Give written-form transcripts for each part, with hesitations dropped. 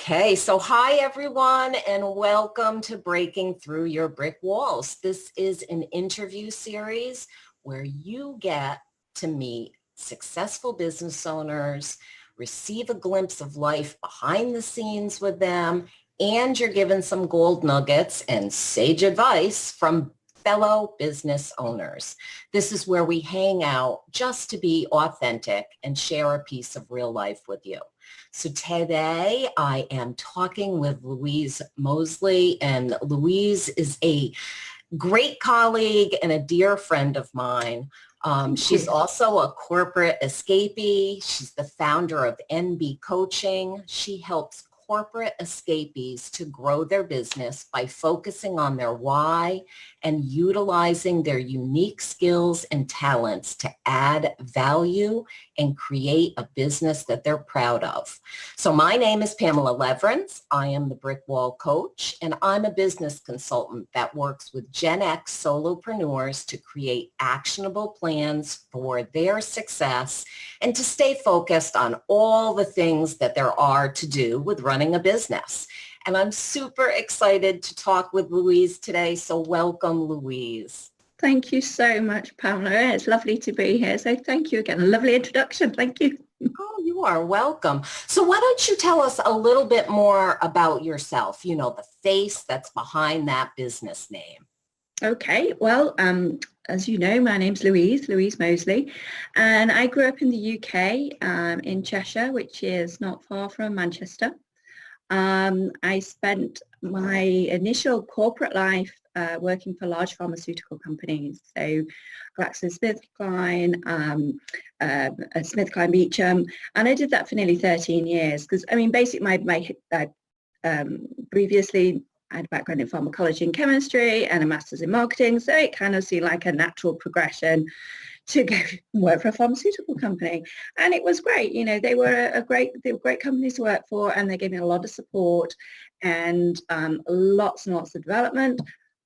Okay, so hi everyone and welcome to Breaking Through Your Brick Walls. This is an interview series where you get to meet successful business owners, receive a glimpse of life behind the scenes with them, and you're given some gold nuggets and sage advice from fellow business owners. This is where we hang out just to be authentic and share a piece of real life with you. So today I am talking with Louise Mosley, and Louise is a great colleague and a dear friend of mine. She's also a corporate escapee. She's the founder of NB Coaching. She helps corporate escapees to grow their business by focusing on their why and utilizing their unique skills and talents to add value and create a business that they're proud of. So my name is Pamela Lewerenz. I am the Brick Wall Coach, and I'm a business consultant that works with Gen X solopreneurs to create actionable plans for their success and to stay focused on all the things that there are to do with running a business. And I'm super excited to talk with Louise today. So welcome, Louise. Thank you so much, Pamela. It's lovely to be here. So thank you again. A lovely introduction. Thank you. Oh, you are welcome. So why don't you tell us a little bit more about yourself, the face that's behind that business name. Okay. Well, as you know, my name's Louise Mosley, and I grew up in the UK in Cheshire, which is not far from Manchester. I spent my initial corporate life working for large pharmaceutical companies, so GlaxoSmithKline, SmithKline Beecham, and I did that for nearly 13 years because, basically previously I had a background in pharmacology and chemistry and a master's in marketing, so it kind of seemed like a natural progression to go work for a pharmaceutical company. And it was great. They were great companies to work for, and they gave me a lot of support and lots and lots of development.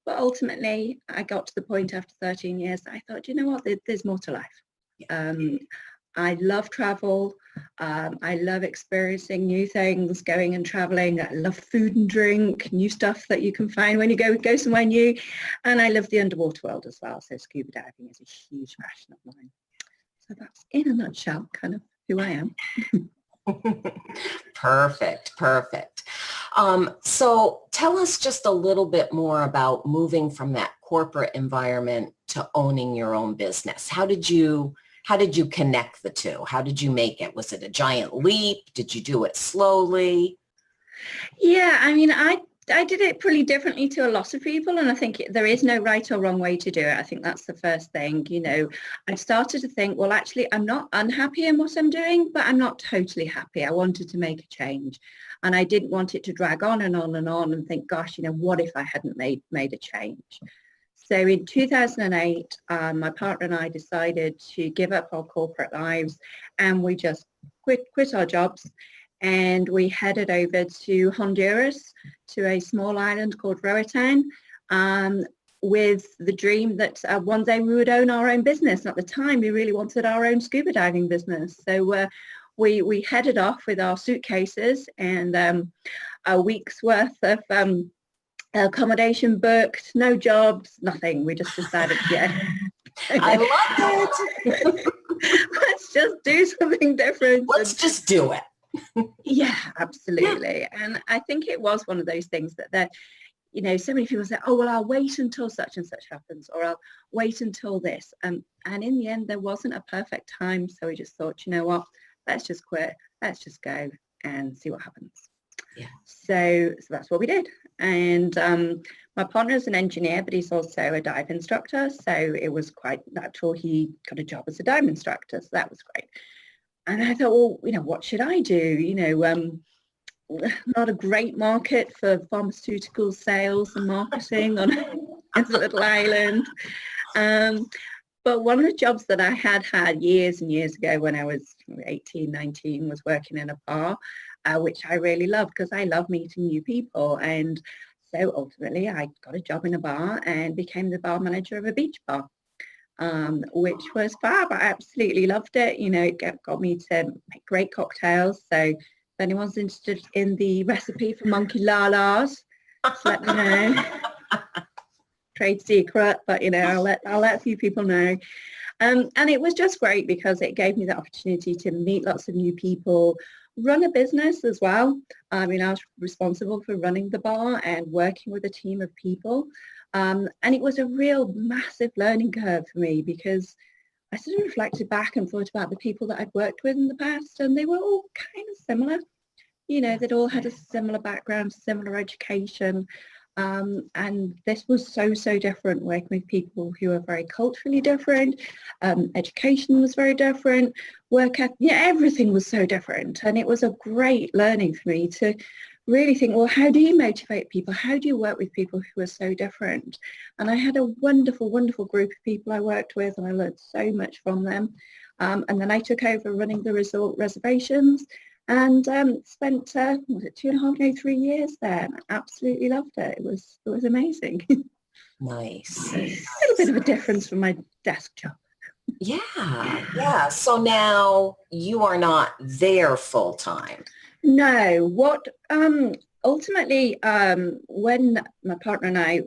But ultimately, I got to the point after 13 years, I thought, you know what, there's more to life. I love travel. I love experiencing new things, going and traveling. I love food and drink, new stuff that you can find when you go somewhere new. And I love the underwater world as well. So scuba diving is a huge passion of mine. So that's in a nutshell kind of who I am. Perfect. So tell us just a little bit more about moving from that corporate environment to owning your own business. How did you connect the two? How did you make it? Was it a giant leap? Did you do it slowly? Yeah, I did it pretty differently to a lot of people, and I think there is no right or wrong way to do it. I think that's the first thing. I started to think, well, actually, I'm not unhappy in what I'm doing, but I'm not totally happy. I wanted to make a change, and I didn't want it to drag on and on and on and think, gosh, what if I hadn't made a change? So in 2008, my partner and I decided to give up our corporate lives, and we just quit our jobs, and we headed over to Honduras, to a small island called Roatan, with the dream that one day we would own our own business. At the time, we really wanted our own scuba diving business. So we headed off with our suitcases and a week's worth of accommodation booked, no jobs, nothing. We just decided, I love it. Let's just do something different. Let's just do it. Yeah, absolutely. And I think it was one of those things that so many people say, oh, well, I'll wait until such and such happens, or I'll wait until this. And in the end, there wasn't a perfect time. So we just thought, you know what, let's just quit. Let's just go and see what happens. Yeah. So that's what we did. And my partner is an engineer, but he's also a dive instructor. So it was quite natural. He got a job as a dive instructor. So that was great. And I thought, well, what should I do? Not a great market for pharmaceutical sales and marketing on a little island. But one of the jobs that I had years and years ago when I was 18, 19 was working in a bar, which I really loved because I love meeting new people. And so ultimately I got a job in a bar and became the bar manager of a beach bar. Which was fab. I absolutely loved it. It got me to make great cocktails. So anyone's interested in the recipe for monkey lalas, just let me know. Trade secret, but I'll let a few people know. And it was just great because it gave me the opportunity to meet lots of new people, run a business as well. I was responsible for running the bar and working with a team of people. And it was a real massive learning curve for me because I sort of reflected back and thought about the people that I'd worked with in the past, and they were all kind of similar. They'd all had a similar background, similar education. And this was so different, working with people who are very culturally different. Education was very different. Everything was so different. And it was a great learning for me to really think, well, how do you motivate people? How do you work with people who are so different? And I had a wonderful, wonderful group of people I worked with, and I learned so much from them. And then I took over running the resort reservations and spent, 3 years there. And I absolutely loved it. It was amazing. Nice. A little bit of a difference from my desk job. Yeah. So now you are not there full time. No, ultimately, when my partner and I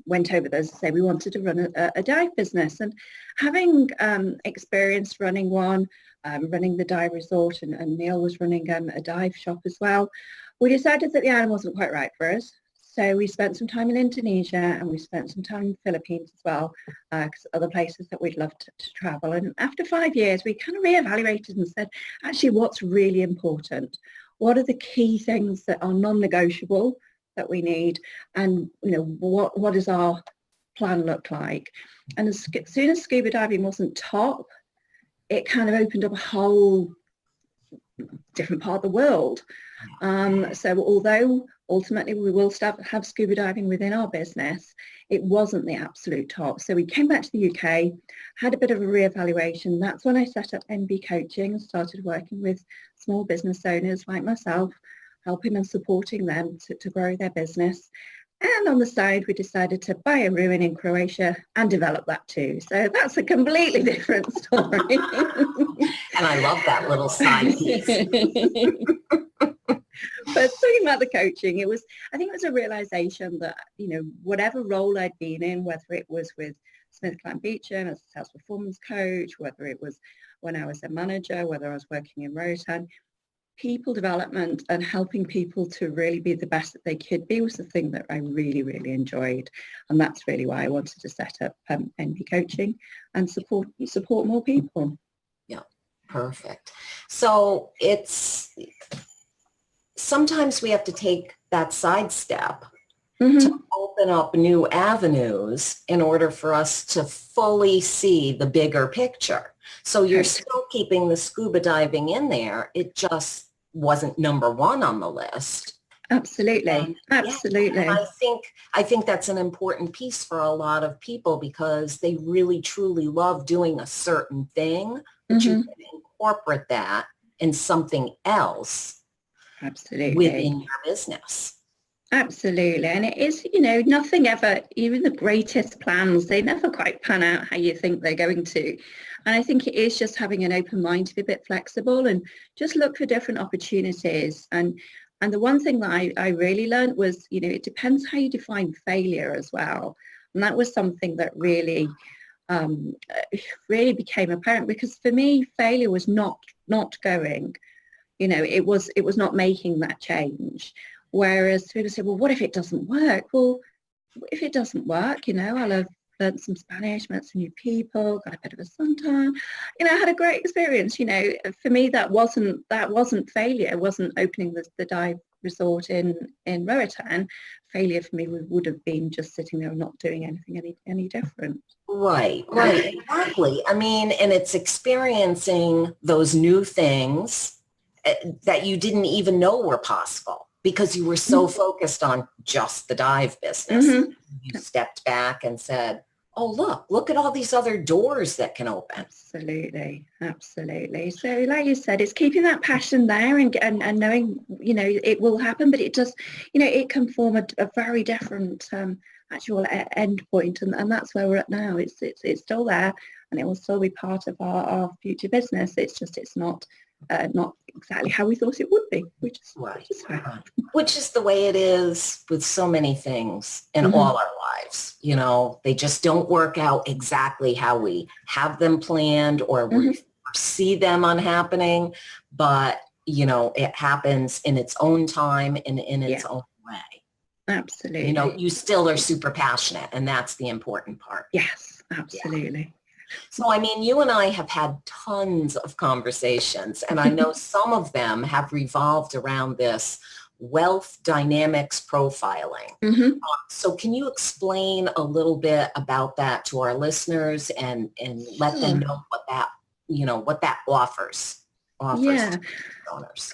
went over there, as I say, we wanted to run a dive business, and having experience running one, running the dive resort, and Neil was running a dive shop as well, we decided that the island wasn't quite right for us. So we spent some time in Indonesia, and we spent some time in the Philippines as well, because other places that we'd love to travel. And after 5 years, we kind of reevaluated and said, actually, what's really important? What are the key things that are non-negotiable that we need? And, what does our plan look like? And as soon as scuba diving wasn't top, it kind of opened up a whole different part of the world. So although ultimately we will have scuba diving within our business, it wasn't the absolute top. So we came back to the UK, had a bit of a reevaluation. That's when I set up NB Coaching and started working with small business owners like myself, helping and supporting them to grow their business. And on the side, we decided to buy a ruin in Croatia and develop that too. So that's a completely different story. And I love that little side piece. But talking about the coaching, I think it was a realization that, whatever role I'd been in, whether it was with SmithKline Beecham as a sales performance coach, whether it was when I was a manager, whether I was working in Roatan, people development and helping people to really be the best that they could be was the thing that I really, really enjoyed. And that's really why I wanted to set up NB Coaching and support more people. Yeah, perfect. So sometimes we have to take that side step to open up new avenues in order for us to fully see the bigger picture. So you're still keeping the scuba diving in there. It just wasn't number one on the list. Absolutely. Absolutely. And I think that's an important piece for a lot of people because they really truly love doing a certain thing, but you can incorporate that in something else. Absolutely. Within your business. Absolutely. And it is, nothing ever, even the greatest plans, they never quite pan out how you think they're going to. And I think it is just having an open mind to be a bit flexible and just look for different opportunities. And the one thing that I really learned was, it depends how you define failure as well. And that was something that really became apparent because for me, failure was not going. It was not making that change. Whereas people say, well, what if it doesn't work? Well, if it doesn't work, I'll have learned some Spanish, met some new people, got a bit of a suntan. I had a great experience. For me, that wasn't failure. It wasn't opening the dive resort in Roatan. Failure for me would have been just sitting there and not doing anything any different. Right, exactly. I mean, and it's experiencing those new things that you didn't even know were possible because you were so focused on just the dive business. You stepped back and said, oh, look at all these other doors that can open. Absolutely. So like you said, it's keeping that passion there and knowing, it will happen, but it just, it can form a very different actual end point. And that's where we're at now. It's still there and it will still be part of our future business. It's just, it's not not exactly how we thought it would be, Right. which is fine. Which is the way it is with so many things in all our lives. You know, they just don't work out exactly how we have them planned or we see them on happening. But, you know, it happens in its own time and in its own way. Absolutely. You know, you still are super passionate, and that's the important part. Yes, absolutely. Yeah. So, I mean, you and I have had tons of conversations, and I know some of them have revolved around this wealth dynamics profiling. So can you explain a little bit about that to our listeners and let them know what that, you know, what that offers to owners?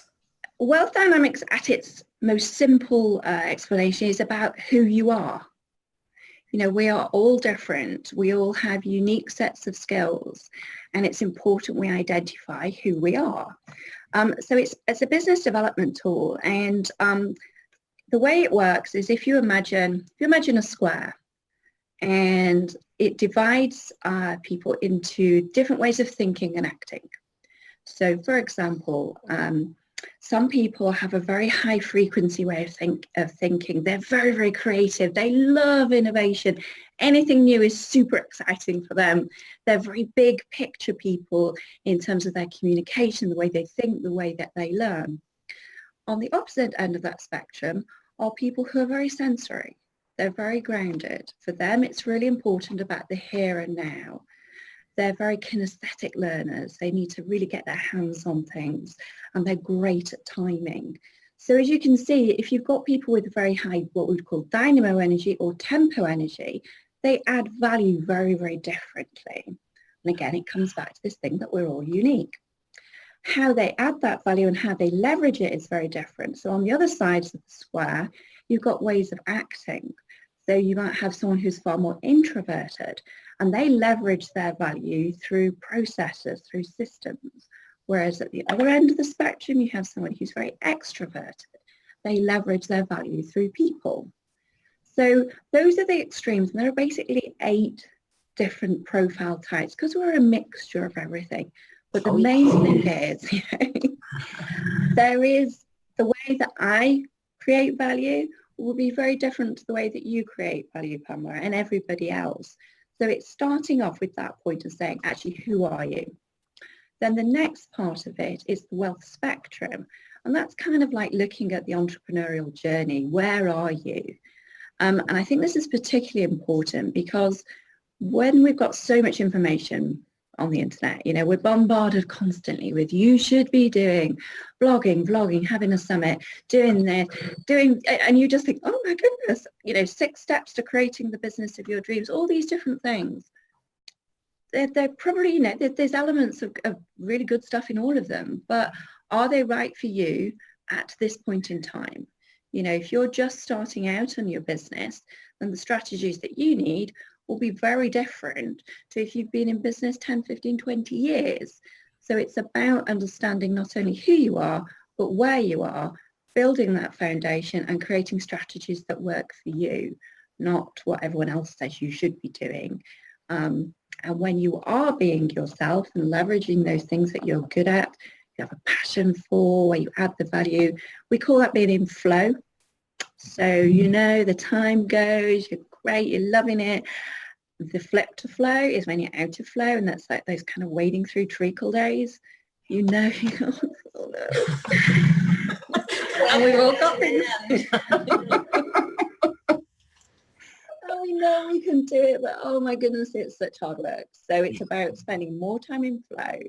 Wealth dynamics at its most simple explanation is about who you are. You know, we are all different. We all have unique sets of skills, and it's important we identify who we are. So it's a business development tool, and the way it works is if you imagine a square, and it divides people into different ways of thinking and acting. So, for example, some people have a very high frequency way of thinking. They're very, very creative. They love innovation. Anything new is super exciting for them. They're very big picture people in terms of their communication, the way they think, the way that they learn. On the opposite end of that spectrum are people who are very sensory. They're very grounded. For them, it's really important about the here and now. They're very kinesthetic learners. They need to really get their hands on things, and they're great at timing. So as you can see, if you've got people with very high, what we'd call dynamo energy or tempo energy, they add value very, very differently. And again, it comes back to this thing that we're all unique. How they add that value and how they leverage it is very different. So on the other sides of the square, you've got ways of acting. So you might have someone who's far more introverted, and they leverage their value through processes, through systems. Whereas at the other end of the spectrum, you have someone who's very extroverted. They leverage their value through people. So those are the extremes, and there are basically 8 different profile types because we're a mixture of everything. But the main thing is, there is the way that I create value will be very different to the way that you create value, Pamela, and everybody else. So it's starting off with that point of saying, actually, who are you? Then the next part of it is the wealth spectrum. And that's kind of like looking at the entrepreneurial journey. Where are you? And I think this is particularly important because when we've got so much information on the internet, you know, we're bombarded constantly with you should be doing blogging, vlogging, having a summit, doing this, and you just think, oh my goodness, you know, 6 steps to creating the business of your dreams, all these different things. They're probably, you know, there's elements of really good stuff in all of them, but are they right for you at this point in time? You know, if you're just starting out on your business, then the strategies that you need will be very different to if you've been in business 10, 15, 20 years. So it's about understanding not only who you are, but where you are, building that foundation and creating strategies that work for you, not what everyone else says you should be doing. And when you are being yourself and leveraging those things that you're good at, you have a passion for, where you add the value, we call that being in flow. So, you know, the time goes, you're great, you're loving it. The flip to flow is when you're out of flow, and that's like those kind of wading through treacle days. You know, oh no. And we've all got things. Oh, we know we can do it, but oh my goodness, it's such hard work. So it's about spending more time in flow,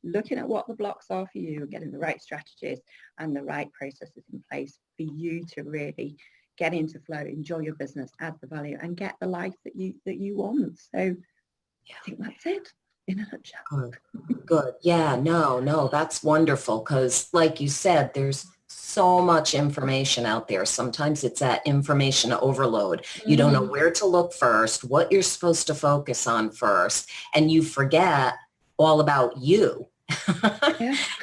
looking at what the blocks are for you, getting the right strategies and the right processes in place for you to really get into flow, enjoy your business, add the value, and get the life that you want. So I think that's it in a nutshell. Good. Yeah, no, that's wonderful because like you said, there's so much information out there. Sometimes it's that information overload. You don't know where to look first, what you're supposed to focus on first, and you forget all about you.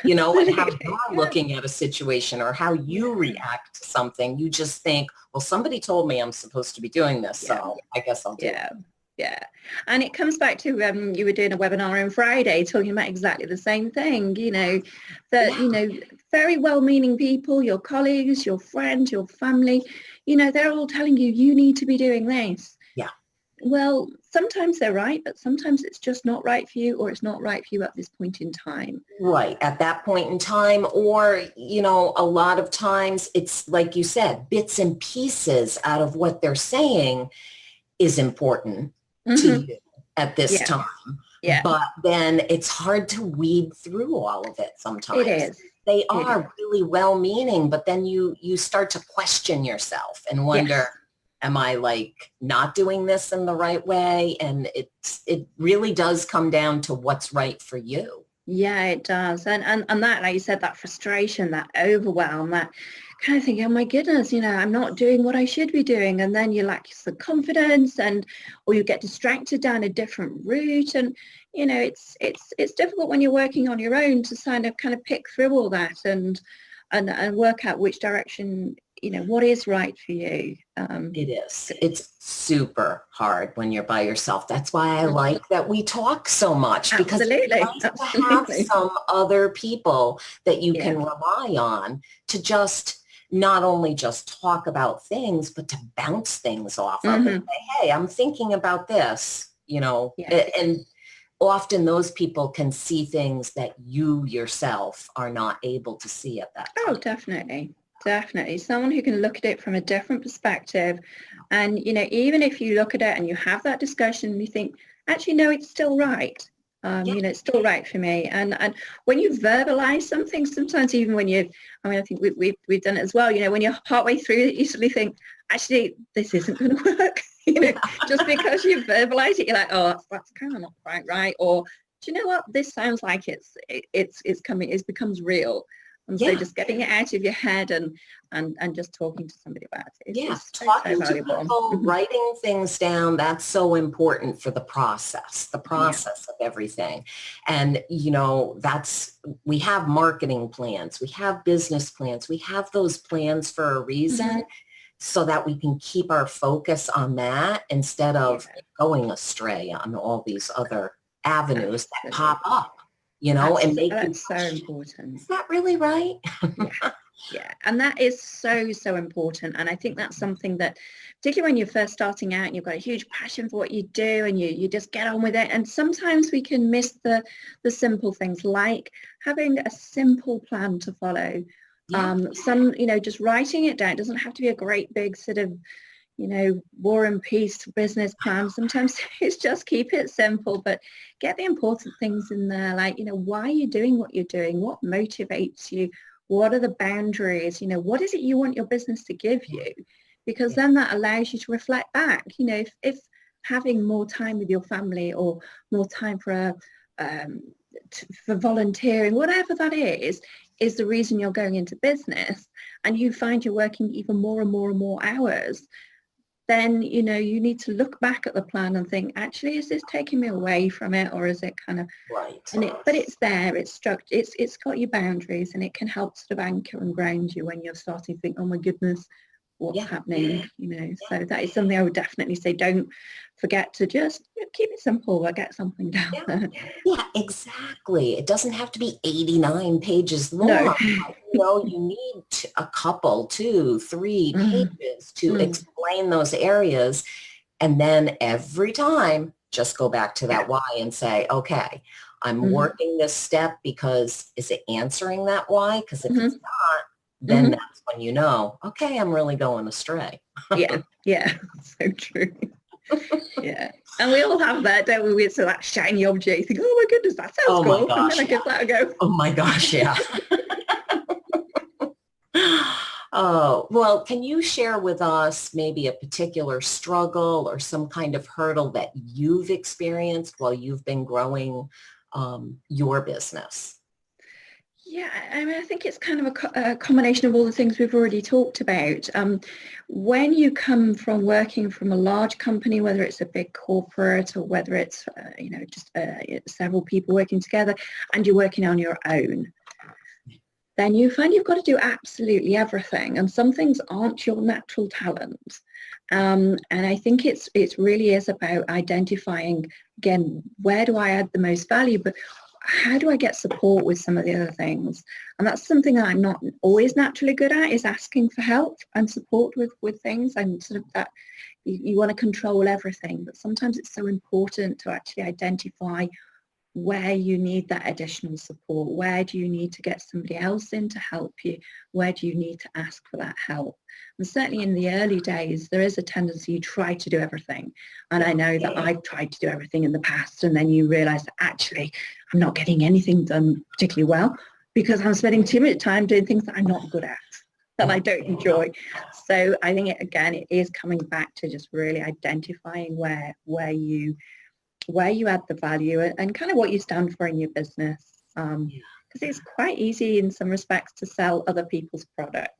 You know, and how you're looking at a situation or how you react to something. You just think, well, somebody told me I'm supposed to be doing this, so I guess I'll do it. Yeah. And it comes back to you were doing a webinar on Friday talking about exactly the same thing, that, very well-meaning people, your colleagues, your friends, your family, they're all telling you, you need to be doing this. Yeah. Well, sometimes they're right, but sometimes it's just not right for you, or it's not right for you at this point in time. Right. At that point in time, or, a lot of times it's like you said, bits and pieces out of what they're saying is important to you at this time. Yeah. But then it's hard to weed through all of it sometimes. It is. They are really well-meaning, but then you start to question yourself and wonder, am I like not doing this in the right way? And it really does come down to what's right for you. Yeah, it does. And that, like you said, that frustration, that overwhelm, that kind of thinking, oh my goodness, I'm not doing what I should be doing. And then you lack the confidence, or you get distracted down a different route. And, it's difficult when you're working on your own to kind of pick through all that and work out which direction, what is right for you. It is. It's super hard when you're by yourself. That's why I like that we talk so much, because it's nice to have some other people that you can rely on to just not only just talk about things, but to bounce things off of and say, hey, I'm thinking about this, and often those people can see things that you yourself are not able to see at that time. Oh, definitely. Definitely. Someone who can look at it from a different perspective. And, even if you look at it and you have that discussion and you think, actually, no, it's still right. It's still right for me. And when you verbalize something, sometimes even when I think we've done it as well, when you're partway through it, you suddenly think, actually, this isn't going to work. Just because you verbalize it, you're like, oh, that's kind of not quite right. Or, do you know what? This sounds like it's becomes real. And so just getting it out of your head and just talking to somebody about it. Talking to people, writing things down, that's so important for the process of everything. And, we have marketing plans, we have business plans, we have those plans for a reason so that we can keep our focus on that instead of going astray on all these other avenues that pop up. And make that's so important. Is that really right? Yeah. And that is so, so important. And I think that's something that, particularly when you're first starting out and you've got a huge passion for what you do and you just get on with it. And sometimes we can miss the simple things, like having a simple plan to follow. Just writing it down. It doesn't have to be a great big sort of, war and peace business plan. Sometimes it's just keep it simple, but get the important things in there, like, why are you doing what you're doing? What motivates you? What are the boundaries? What is it you want your business to give you? Because then that allows you to reflect back. If having more time with your family or more time for volunteering, whatever that is the reason you're going into business, and you find you're working even more and more and more hours, then, you need to look back at the plan and think, actually, is this taking me away from it, or is it kind of right? But it's there, it's structured, it's got your boundaries, and it can help sort of anchor and ground you when you're starting to think, oh my goodness, what's happening? So that is something I would definitely say, don't forget to just keep it simple or get something down. Yeah, exactly. It doesn't have to be 89 pages long. No. You need a couple, 2, 3 pages to explain those areas. And then every time, just go back to that why and say, okay, I'm working this step because is it answering that why? Because if it's not, then that's when okay, I'm really going astray. Yeah, so true. Yeah, and we all have that, don't we? So that shiny object, you think, oh my goodness, that sounds cool. Gosh, and then I give that a go. Oh my gosh, yeah. Oh, well, can you share with us maybe a particular struggle or some kind of hurdle that you've experienced while you've been growing your business? Yeah, I think it's kind of a combination of all the things we've already talked about. When you come from working from a large company, whether it's a big corporate or whether it's, just several people working together, and you're working on your own, then you find you've got to do absolutely everything, and some things aren't your natural talent. And I think it really is about identifying, again, where do I add the most value, but how do I get support with some of the other things? And that's something that I'm not always naturally good at, is asking for help and support with things. And sort of that you want to control everything, but sometimes it's so important to actually identify where you need that additional support. Where do you need to get somebody else in to help you? Where do you need to ask for that help? And certainly in the early days, there is a tendency you try to do everything. And I know that I've tried to do everything in the past, and then you realize that actually I'm not getting anything done particularly well because I'm spending too much time doing things that I'm not good at, that I don't enjoy. So I think, it is coming back to just really identifying where you add the value and kind of what you stand for in your business. Because it's quite easy in some respects to sell other people's products.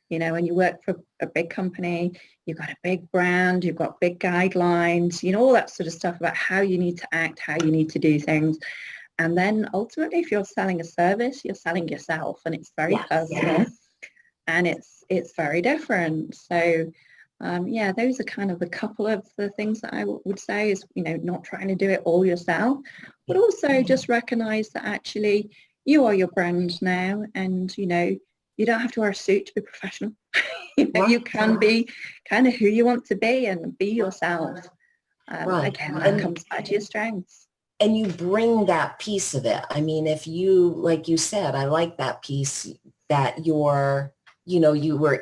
You know, when you work for a big company, you've got a big brand, you've got big guidelines, you know, all that sort of stuff about how you need to act, how you need to do things. And then ultimately, if you're selling a service, you're selling yourself, and it's very personal, and it's very different. So those are kind of a couple of the things that I would say is, you know, not trying to do it all yourself, but also just recognize that actually you are your brand now, and, you know, you don't have to wear a suit to be professional. You know, you can be kind of who you want to be and be yourself. Again, that comes back to your strengths. And you bring that piece of it. I mean, if you, like you said, I like that piece that you were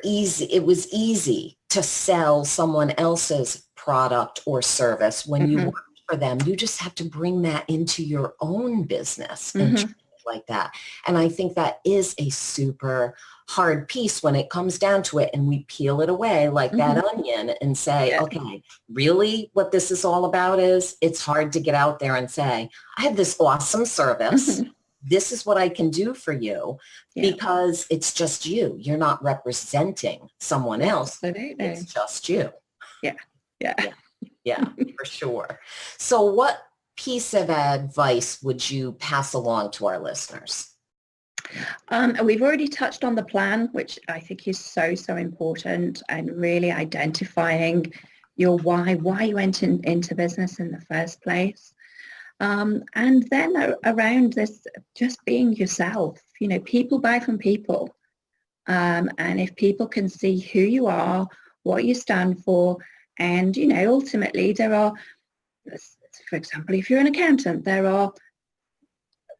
easy. It was easy to sell someone else's product or service when you worked for them. You just have to bring that into your own business and treat it like that. And I think that is a super hard piece when it comes down to it, and we peel it away like that onion and say, okay, really what this is all about is it's hard to get out there and say, I have this awesome service. This is what I can do for you, because it's just you. You're not representing someone else. Absolutely. It's just you. Yeah, for sure. So what piece of advice would you pass along to our listeners? We've already touched on the plan, which I think is so important, and really identifying your why you went into business in the first place. And then around this, just being yourself. You know, people buy from people. And if people can see who you are, what you stand for, and, you know, ultimately there are, for example, if you're an accountant, there are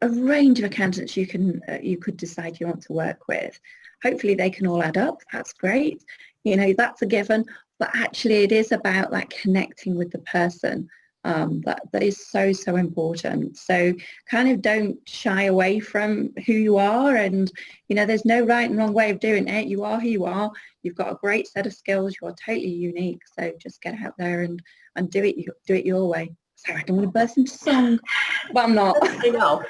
a range of accountants you could decide you want to work with. Hopefully they can all add up. That's great. You know, that's a given. But actually it is about that connecting with the person. That is so important. So kind of don't shy away from who you are, and, you know, there's no right and wrong way of doing it. You are who you are. You've got a great set of skills. You're totally unique. So just get out there and do it your way. Sorry, I'm going to burst into song, but I'm not. I know.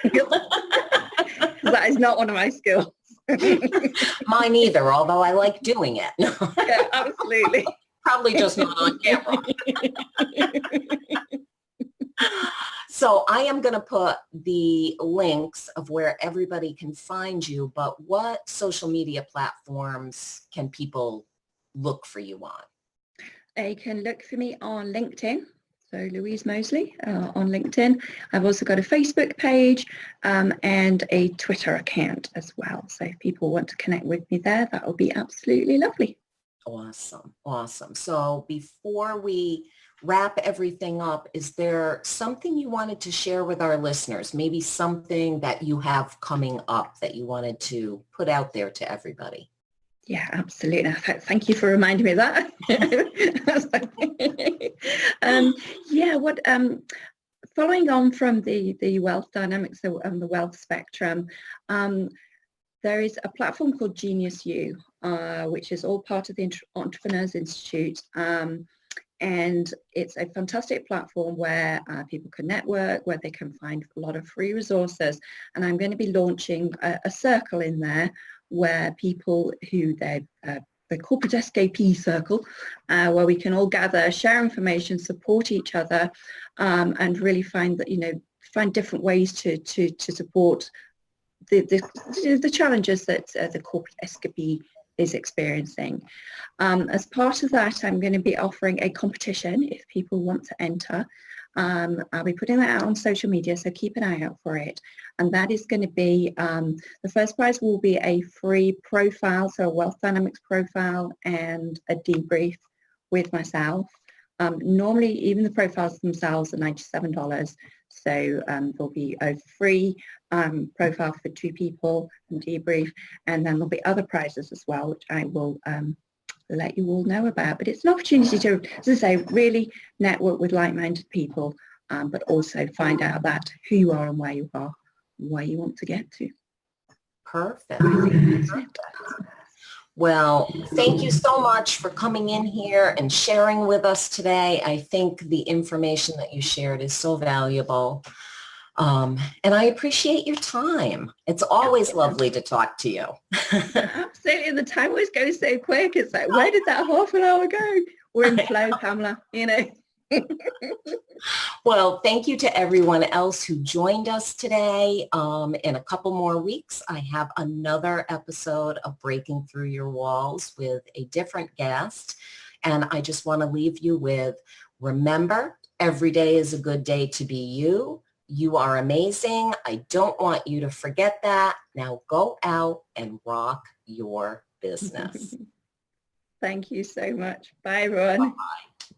That is not one of my skills. Mine either, although I like doing it. Yeah, absolutely. Probably just not on camera. So I am going to put the links of where everybody can find you, but what social media platforms can people look for you on? They can look for me on LinkedIn. So Louise Mosley on LinkedIn. I've also got a Facebook page and a Twitter account as well. So if people want to connect with me there, that would be absolutely lovely. Awesome. So before we wrap everything up, is there something you wanted to share with our listeners? Maybe something that you have coming up that you wanted to put out there to everybody? Yeah, absolutely. Thank you for reminding me of that. Following on from the wealth dynamics and the wealth spectrum, there is a platform called Genius U, which is all part of the Entrepreneurs Institute. And it's a fantastic platform where people can network, where they can find a lot of free resources. And I'm going to be launching a circle in there where people who the corporate escapee circle, where we can all gather, share information, support each other, and really find different ways to support the challenges that the corporate escapee is experiencing. As part of that, I'm going to be offering a competition if people want to enter. I'll be putting that out on social media, so keep an eye out for it. And that is going to be, the first prize will be a free profile, so a wealth dynamics profile and a debrief with myself. Normally, even the profiles themselves are $97. So there'll be a free profile for 2 people and debrief, and then there'll be other prizes as well, which I will let you all know about. But it's an opportunity to, as I say, really network with like-minded people, but also find out about who you are and where you are, where you want to get to. Perfect. Well, thank you so much for coming in here and sharing with us today. I think the information that you shared is so valuable. And I appreciate your time. It's always lovely to talk to you. Absolutely. And the time always goes so quick. It's like, where did that half an hour go? We're in flow, Pamela, you know. Well, thank you to everyone else who joined us today. In a couple more weeks, I have another episode of Breaking Through Your Walls with a different guest. And I just want to leave you with, remember, every day is a good day to be you. You are amazing. I don't want you to forget that. Now go out and rock your business. Thank you so much. Bye, everyone. Bye-bye.